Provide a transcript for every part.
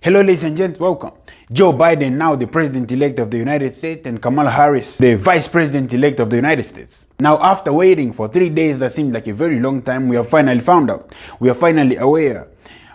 Hello ladies and gents, welcome. Joe Biden, now the president-elect of the United States, and Kamala Harris, the vice president-elect of the United States. Now, after waiting for 3 days, that seemed like a very long time, we have finally found out. We are finally aware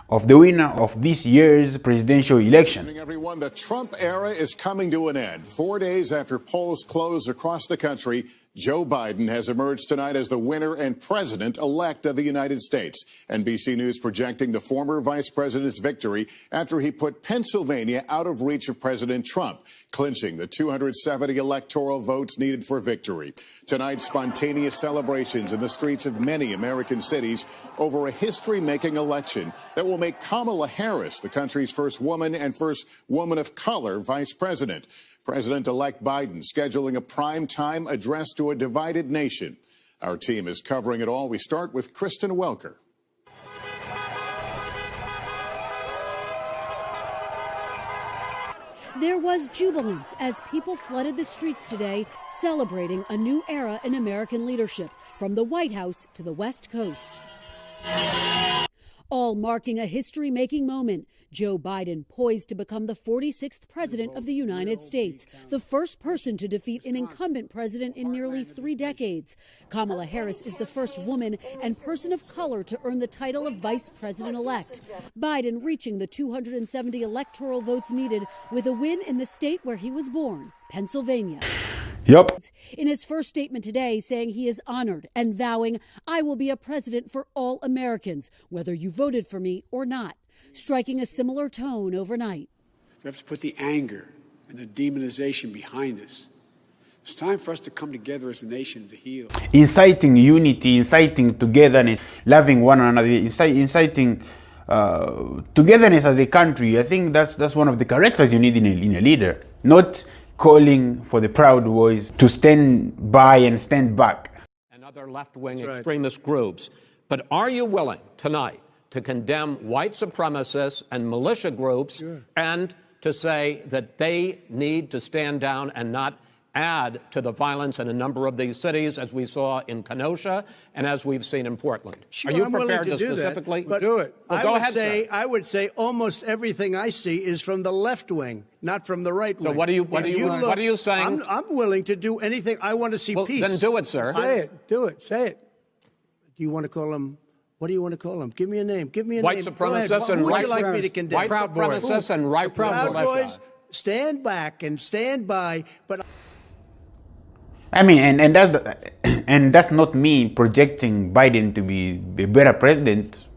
of the winner of this year's presidential election. Everyone, the Trump era is coming to an end. 4 days after polls close across the country, Joe Biden has emerged tonight as the winner and president-elect of the United States. NBC News projecting the former vice president's victory after he put Pennsylvania out of reach of President Trump, clinching the 270 electoral votes needed for victory. Tonight, spontaneous celebrations in the streets of many American cities over a history-making election that will make Kamala Harris the country's first woman and first woman of color vice president. President-elect Biden scheduling a prime-time address to a divided nation. Our team is covering it all. We start with Kristen Welker. There was jubilance as people flooded the streets today, celebrating a new era in American leadership, from the White House to the West Coast. All marking a history-making moment. Joe Biden poised to become the 46th president of the United States, the first person to defeat an incumbent president in nearly 3 decades. Kamala Harris is the first woman and person of color to earn the title of vice president-elect. Biden reaching the 270 electoral votes needed with a win in the state where he was born, Pennsylvania. Yup. In his first statement today, saying he is honored and vowing, "I will be a president for all Americans, whether you voted for me or not," striking a similar tone overnight. We have to put the anger and the demonization behind us. It's time for us to come together as a nation to heal. Inciting unity, inciting togetherness, loving one another, inciting togetherness as a country. I think that's one of the characters you need in a leader, not calling for the Proud Boys to stand by and stand back. And other left-wing extremist groups. But are you willing tonight to condemn white supremacists and militia groups and to say that they need to stand down and not add to the violence in a number of these cities, as we saw in Kenosha and as we've seen in Portland? Sure, are you I'm prepared to do specifically that, but do it? Well, go ahead, sir. I would say almost everything I see is from the left wing, not from the right wing. So what are you saying? I'm willing to do anything. I want to see peace. Then do it, sir. Say it. Do it. Say it. Do you want to call him? What do you want to call him? Give me a name. Give me a white name. Supremacists and Who would white you like me to condemn? White supremacists and right Proud militia. Boys, stand back and stand by. But I mean, and that's not me projecting Biden to be a better president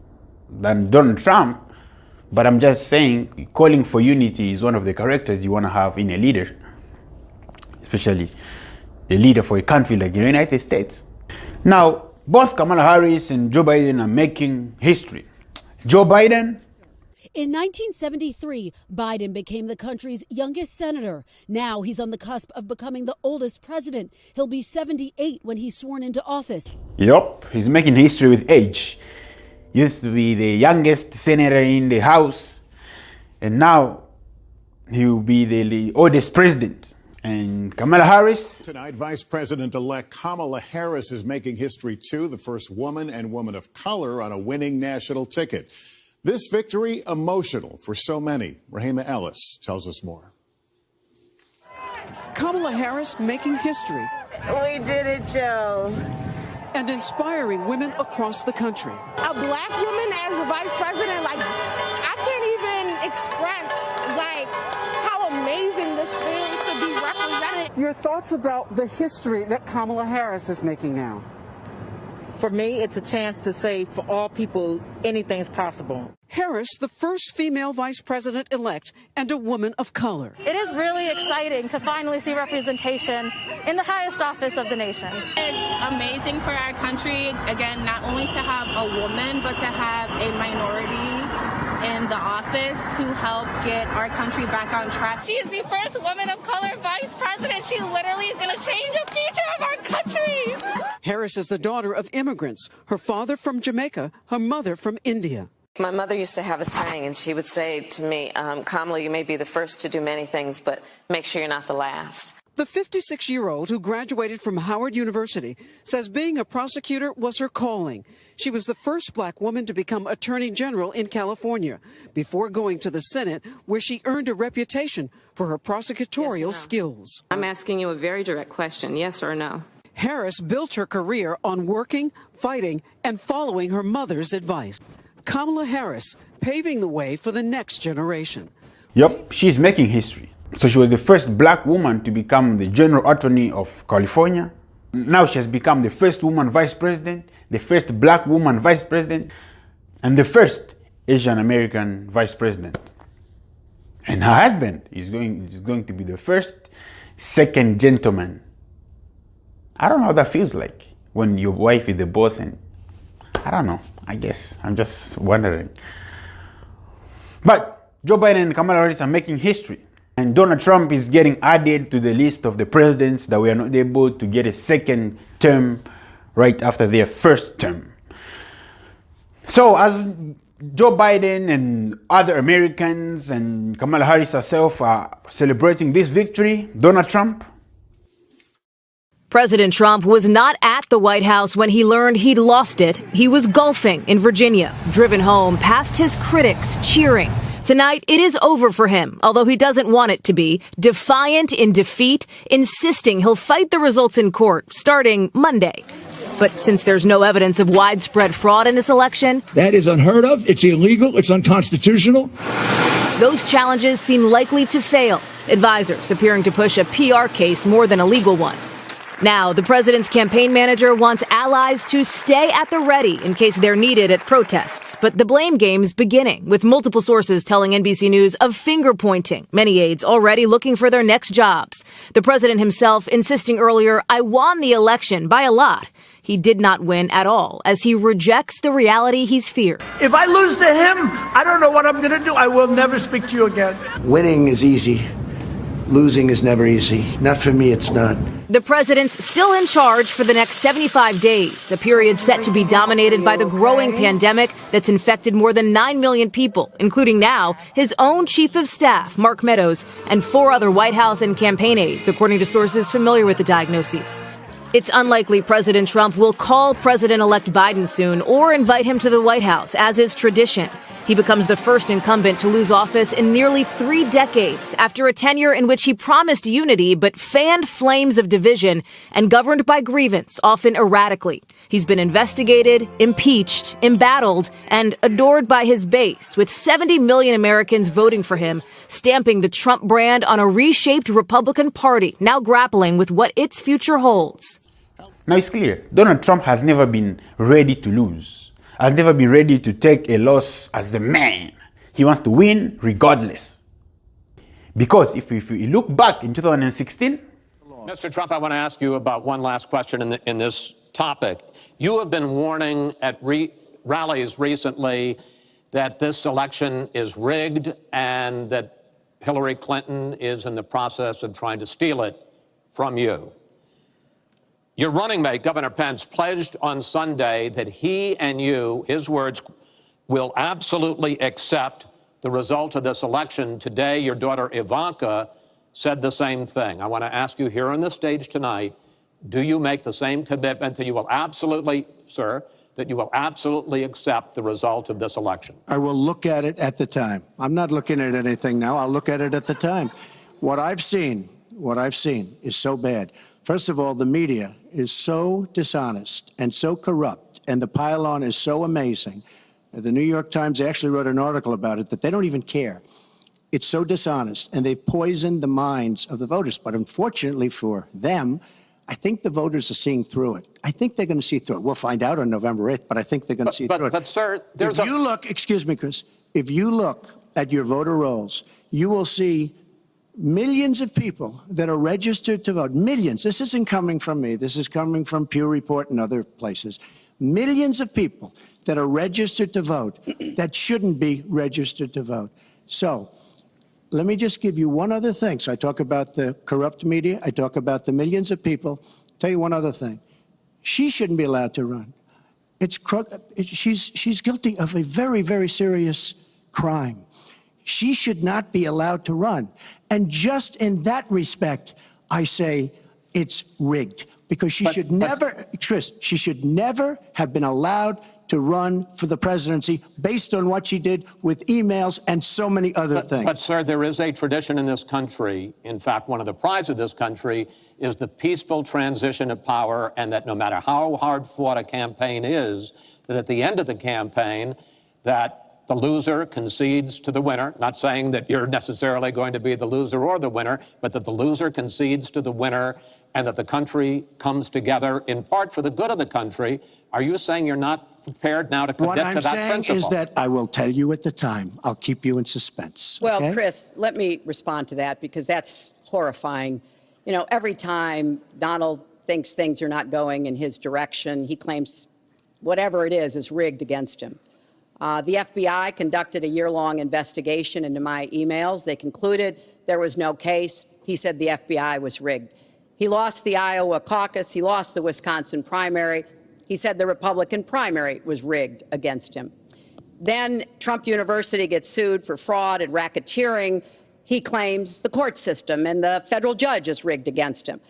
than Donald Trump, but I'm just saying calling for unity is one of the characters you want to have in a leader, especially a leader for a country like the United States. Now, both Kamala Harris and Joe Biden are making history. Joe Biden, in 1973, Biden became the country's youngest senator. Now he's on the cusp of becoming the oldest president. He'll be 78 when he's sworn into office. Yup, he's making history with age. Used to be the youngest senator in the House, and now he will be the oldest president. And Kamala Harris. Tonight, Vice President-elect Kamala Harris is making history too, the first woman and woman of color on a winning national ticket. This victory emotional for so many. Rahima Ellis tells us more. Kamala Harris making history. We did it, Joe. And inspiring women across the country. A black woman as a vice president, I can't even express, how amazing this feels to be represented. Your thoughts about the history that Kamala Harris is making now? For me, it's a chance to say for all people, anything's possible. Harris, the first female vice president-elect and a woman of color. It is really exciting to finally see representation in the highest office of the nation. It's amazing for our country, again, not only to have a woman, but to have a minority in the office to help get our country back on track. She is the first woman of color vice president. She literally is going to change the future of our country. Harris is the daughter of immigrants, her father from Jamaica, her mother from India. My mother used to have a saying, and she would say to me, Kamala, you may be the first to do many things, but make sure you're not the last. The 56-year-old who graduated from Howard University says being a prosecutor was her calling. She was the first black woman to become Attorney General in California before going to the Senate, where she earned a reputation for her prosecutorial skills. I'm asking you a very direct question, yes or no? Harris built her career on working, fighting, and following her mother's advice. Kamala Harris paving the way for the next generation. Yep, she's making history. So she was the first black woman to become the General Attorney of California. Now she has become the first woman vice president, the first black woman vice president, and the first Asian American vice president. And her husband is going to be the first second gentleman. I don't know how that feels like when your wife is the boss, and I don't know, I guess, I'm just wondering. But Joe Biden and Kamala Harris are making history. And Donald Trump is getting added to the list of the presidents that were not able to get a second term right after their first term. So as Joe Biden and other Americans and Kamala Harris herself are celebrating this victory, Donald Trump. President Trump was not at the White House when he learned he'd lost it. He was golfing in Virginia, driven home past his critics cheering. Tonight, it is over for him, although he doesn't want it to be. Defiant in defeat, insisting he'll fight the results in court starting Monday. But since there's no evidence of widespread fraud in this election, that is unheard of. It's illegal. It's unconstitutional. Those challenges seem likely to fail. Advisors appearing to push a PR case more than a legal one. Now, the president's campaign manager wants allies to stay at the ready in case they're needed at protests. But the blame game's beginning, with multiple sources telling NBC News of finger-pointing, many aides already looking for their next jobs. The president himself insisting earlier, I won the election by a lot. He did not win at all, as he rejects the reality he's feared. If I lose to him, I don't know what I'm going to do. I will never speak to you again. Winning is easy. Losing is never easy. Not for me, it's not. The president's still in charge for the next 75 days, a period set to be dominated by the growing pandemic that's infected more than 9 million people, including now his own chief of staff, Mark Meadows, and 4 other White House and campaign aides, according to sources familiar with the diagnoses. It's unlikely President Trump will call President-elect Biden soon or invite him to the White House, as is tradition. He becomes the first incumbent to lose office in nearly 3 decades after a tenure in which he promised unity but fanned flames of division and governed by grievance, often erratically. He's been investigated, impeached, embattled, and adored by his base, with 70 million Americans voting for him, stamping the Trump brand on a reshaped Republican Party, now grappling with what its future holds. Now it's clear, Donald Trump has never been ready to lose. Has never been ready to take a loss as the man. He wants to win regardless. Because if you look back in 2016... Mr. Trump, I want to ask you about one last question in this topic. You have been warning at rallies recently that this election is rigged and that Hillary Clinton is in the process of trying to steal it from you. Your running mate, Governor Pence, pledged on Sunday that he and you, his words, will absolutely accept the result of this election. Today, your daughter Ivanka said the same thing. I want to ask you here on the stage tonight, do you make the same commitment that you will absolutely, sir, that you will absolutely accept the result of this election? I will look at it at the time. I'm not looking at anything now. I'll look at it at the time. What I've seen is so bad. First of all, the media is so dishonest and so corrupt, and the pile-on is so amazing. The New York Times actually wrote an article about it that they don't even care. It's so dishonest, and they've poisoned the minds of the voters. But unfortunately for them, I think the voters are seeing through it. I think they're going to see through it. We'll find out on November 8th, but I think they're going to see through it. But, sir, if you look, excuse me, Chris, if you look at your voter rolls, you will see millions of people that are registered to vote. Millions. This isn't coming from me. This is coming from Pew Report and other places. Millions of people that are registered to vote that shouldn't be registered to vote. So let me just give you one other thing. So I talk about the corrupt media. I talk about the millions of people. Tell you one other thing. She shouldn't be allowed to run. She's guilty of a very, very serious crime. She should not be allowed to run. And just in that respect, I say it's rigged because she should never, Chris, she should never have been allowed to run for the presidency based on what she did with emails and so many other things. But, sir, there is a tradition in this country. In fact, one of the prides of this country is the peaceful transition of power, and that no matter how hard fought a campaign is, that at the end of the campaign, that the loser concedes to the winner, not saying that you're necessarily going to be the loser or the winner, but that the loser concedes to the winner and that the country comes together in part for the good of the country. Are you saying you're not prepared now to commit to that principle? What I'm saying is that I will tell you at the time. I'll keep you in suspense. Well, okay? Chris, let me respond to that because that's horrifying. You know, every time Donald thinks things are not going in his direction, he claims whatever it is rigged against him. The FBI conducted a year-long investigation into my emails. They concluded there was no case. He said the FBI was rigged. He lost the Iowa caucus. He lost the Wisconsin primary. He said the Republican primary was rigged against him. Then Trump University gets sued for fraud and racketeering. He claims the court system and the federal judge is rigged against him.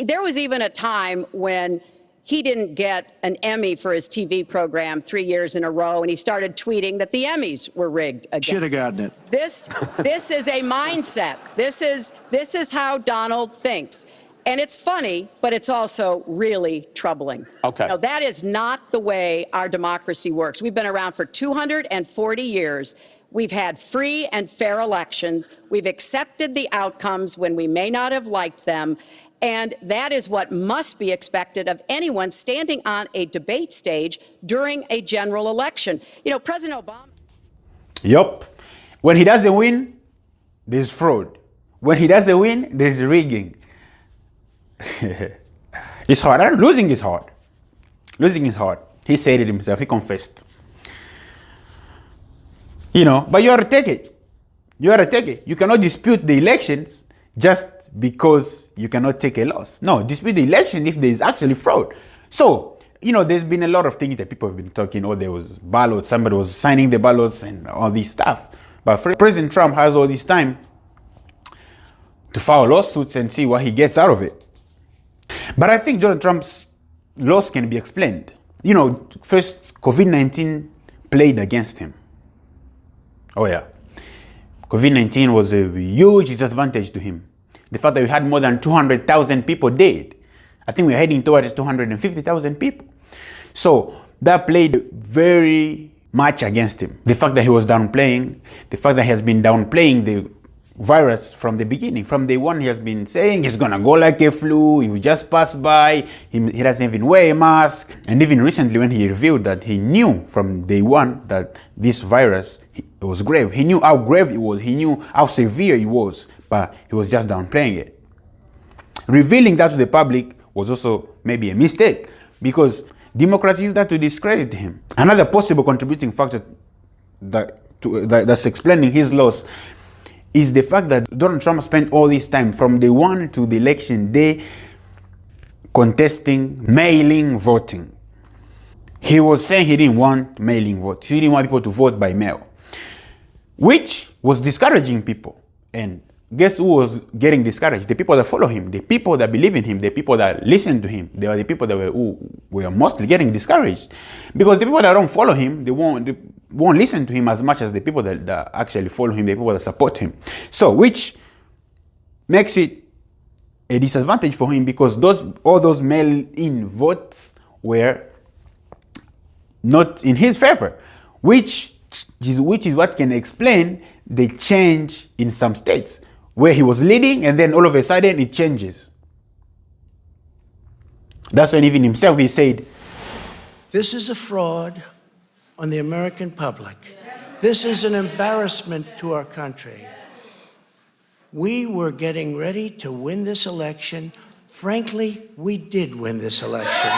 There was even a time when he didn't get an Emmy for his TV program 3 years in a row, and he started tweeting that the Emmys were rigged against him. Should have gotten it. This is a mindset. This is how Donald thinks. And it's funny, but it's also really troubling. Okay. Now, that is not the way our democracy works. We've been around for 240 years. We've had free and fair elections. We've accepted the outcomes when we may not have liked them. And that is what must be expected of anyone standing on a debate stage during a general election. You know, President Obama. Yup. When he doesn't win, there's fraud. When he doesn't win, there's rigging. It's hard. Losing is hard. Losing is hard. He said it himself. He confessed. You know, but you ought to take it. You ought to take it. You cannot dispute the elections just because you cannot take a loss. No, dispute the election if there is actually fraud. So, you know, there's been a lot of things that people have been talking. Oh, there was ballots. Somebody was signing the ballots and all this stuff. But President Trump has all this time to file lawsuits and see what he gets out of it. But I think Donald Trump's loss can be explained. You know, first, COVID-19 played against him. Oh, yeah. COVID-19 was a huge disadvantage to him. The fact that we had more than 200,000 people dead. I think we're heading towards 250,000 people. So that played very much against him. The fact that he was downplaying, the fact that he has been downplaying the virus from the beginning. From day one, he has been saying it's gonna go like a flu, he will just pass by, he doesn't even wear a mask. And even recently when he revealed that he knew from day one that this virus was grave. He knew how grave it was, he knew how severe it was, but he was just downplaying it. Revealing that to the public was also maybe a mistake because Democrats used that to discredit him. Another possible contributing factor that's explaining his loss is the fact that Donald Trump spent all this time from day one to the election day contesting mail-in voting. He was saying he didn't want mail-in votes. He didn't want people to vote by mail, which was discouraging people. And guess who was getting discouraged? The people that follow him, the people that believe in him, the people that listen to him. They are the people that were mostly getting discouraged. Because the people that don't follow him, they won't listen to him as much as the people that actually follow him, the people that support him. So, which makes it a disadvantage for him because all those mail-in votes were not in his favor, which is what can explain the change in some states where he was leading and then all of a sudden it changes. That's when even himself, he said, This is a fraud on the American public. This is an embarrassment to our country. We were getting ready to win this election. Frankly, we did win this election.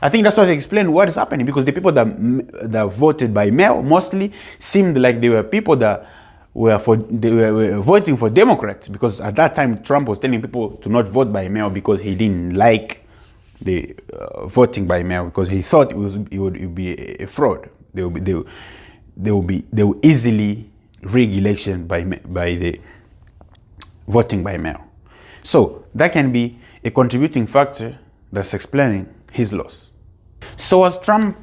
I think that's what explains what is happening because the people that voted by mail mostly seemed like they were people that were voting for Democrats because at that time Trump was telling people to not vote by mail because he didn't like the voting by mail because he thought it would be a fraud. They will easily rig election by the voting by mail. So that can be a contributing factor that's explaining his loss. So as Trump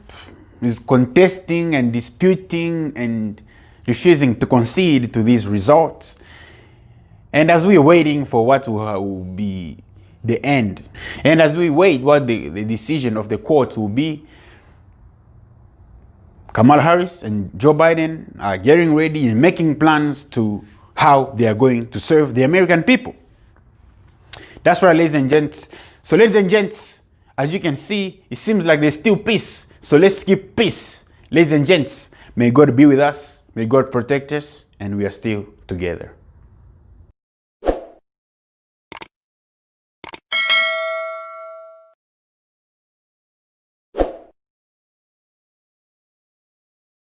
is contesting and disputing and refusing to concede to these results, and as we are waiting for what will be the end, and as we wait what the decision of the courts will be, Kamala Harris and Joe Biden are getting ready and making plans to how they are going to serve the American people. That's right, ladies and gents. So ladies and gents, as you can see, it seems like there's still peace. So let's keep peace. Ladies and gents, may God be with us, may God protect us, and we are still together.